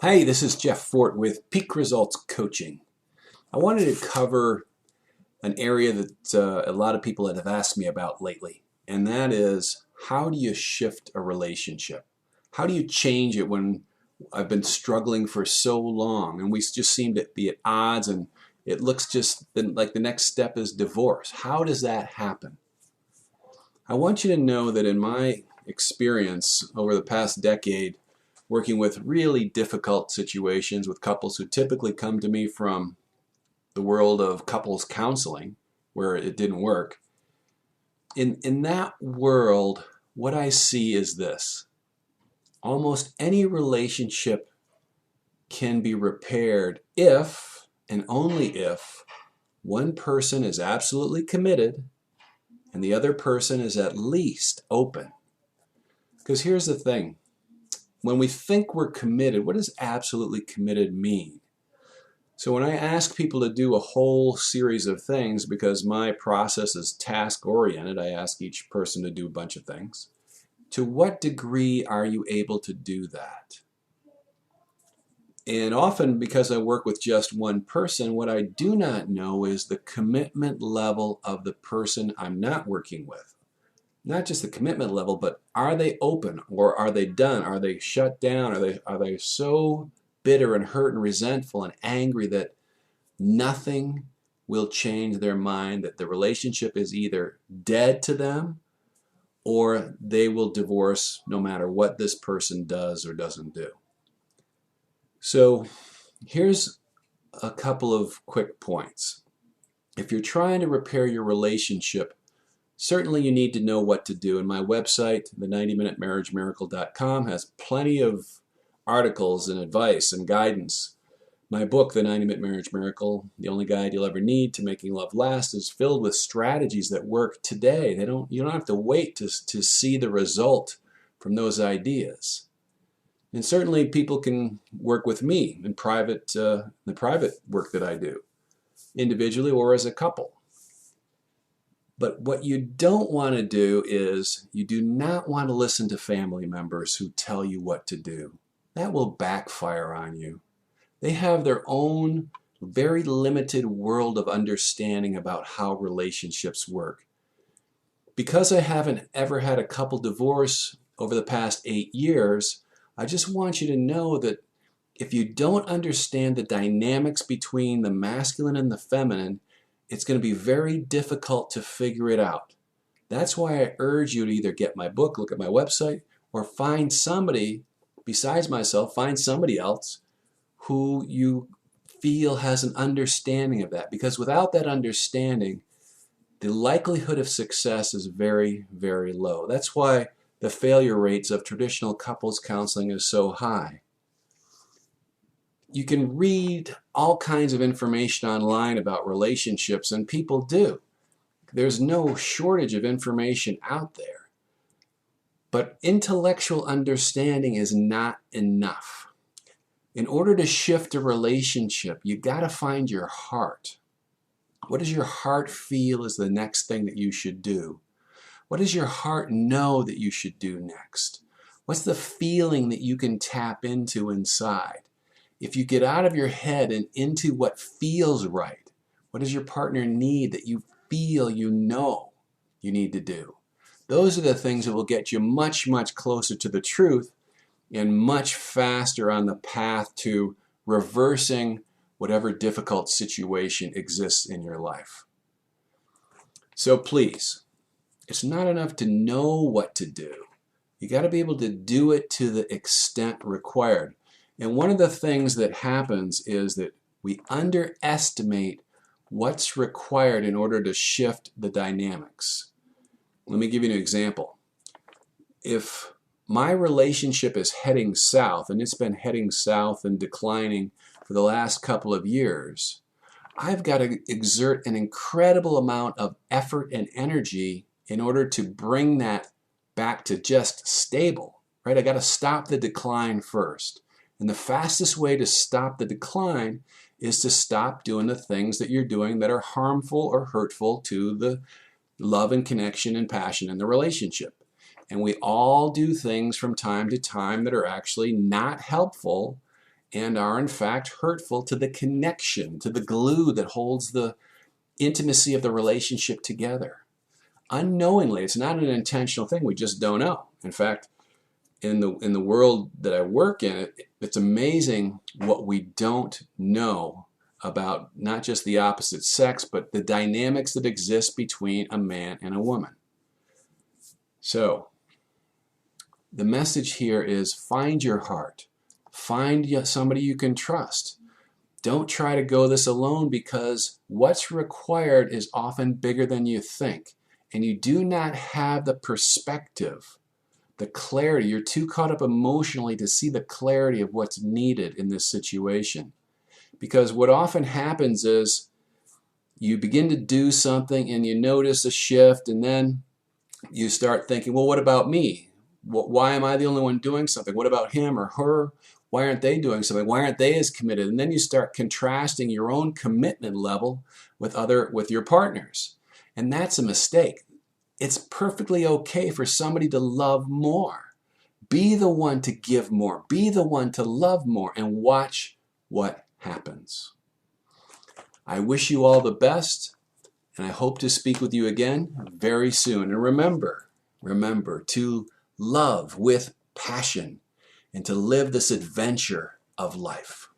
Hi, this is Jeff Forte with Peak Results Coaching. I wanted to cover an area that a lot of people have asked me about lately, and that is, how do you shift a relationship? How do you change it when I've been struggling for so long and we just seem to be at odds, and it looks just like the next step is divorce? How does that happen? I want you to know that in my experience over the past decade, working with really difficult situations with couples who typically come to me from the world of couples counseling, where it didn't work. In that world, what I see is this. Almost any relationship can be repaired if, and only if, one person is absolutely committed and the other person is at least open. Because here's the thing. When we think we're committed, what does absolutely committed mean? So when I ask people to do a whole series of things, because my process is task-oriented, I ask each person to do a bunch of things. To what degree are you able to do that? And often, because I work with just one person, what I do not know is the commitment level of the person I'm not working with. Not just the commitment level, but are they open, or are they done? Are they shut down? Are they so bitter and hurt and resentful and angry that nothing will change their mind, that the relationship is either dead to them or they will divorce no matter what this person does or doesn't do? So here's a couple of quick points. If you're trying to repair your relationship, certainly you need to know what to do. And my website, the 90minutemarriagemiracle.com, has plenty of articles and advice and guidance. My book, The 90-Minute Marriage Miracle, the only guide you'll ever need to making love last, is filled with strategies that work today. You don't have to wait to see the result from those ideas. And certainly people can work with me in the private work that I do, individually or as a couple. But what you don't want to do is, you do not want to listen to family members who tell you what to do. That will backfire on you. They have their own very limited world of understanding about how relationships work. Because I haven't ever had a couple divorce over the past 8 years, I just want you to know that if you don't understand the dynamics between the masculine and the feminine, it's going to be very difficult to figure it out. That's why I urge you to either get my book, look at my website, or find somebody besides myself, find somebody else who you feel has an understanding of that. Because without that understanding, the likelihood of success is very, very low. That's why the failure rates of traditional couples counseling is so high. You can read all kinds of information online about relationships, and people do. There's no shortage of information out there. But intellectual understanding is not enough. In order to shift a relationship, you got to find your heart. What does your heart feel is the next thing that you should do? What does your heart know that you should do next? What's the feeling that you can tap into inside? If you get out of your head and into what feels right, what does your partner need that you feel you know you need to do? Those are the things that will get you much, much closer to the truth and much faster on the path to reversing whatever difficult situation exists in your life. So please, it's not enough to know what to do. You got to be able to do it to the extent required. And one of the things that happens is that we underestimate what's required in order to shift the dynamics. Let me give you an example. If my relationship is heading south, and it's been heading south and declining for the last couple of years, I've got to exert an incredible amount of effort and energy in order to bring that back to just stable, right? I got to stop the decline first. And the fastest way to stop the decline is to stop doing the things that you're doing that are harmful or hurtful to the love and connection and passion in the relationship. And we all do things from time to time that are actually not helpful and are in fact hurtful to the connection, to the glue that holds the intimacy of the relationship together. Unknowingly, it's not an intentional thing, we just don't know. In fact, in the world that I work in, it's amazing what we don't know about not just the opposite sex, but the dynamics that exist between a man and a woman. So, the message here is find your heart. Find somebody you can trust. Don't try to go this alone, because what's required is often bigger than you think. And you do not have the perspective, the clarity. You're too caught up emotionally to see the clarity of what's needed in this situation. Because what often happens is you begin to do something and you notice a shift, and then you start thinking, well, what about me? Why am I the only one doing something? What about him or her? Why aren't they doing something? Why aren't they as committed? And then you start contrasting your own commitment level with your partners. And that's a mistake. It's perfectly okay for somebody to love more. Be the one to give more. Be the one to love more, and watch what happens. I wish you all the best, and I hope to speak with you again very soon. And remember to love with passion and to live this adventure of life.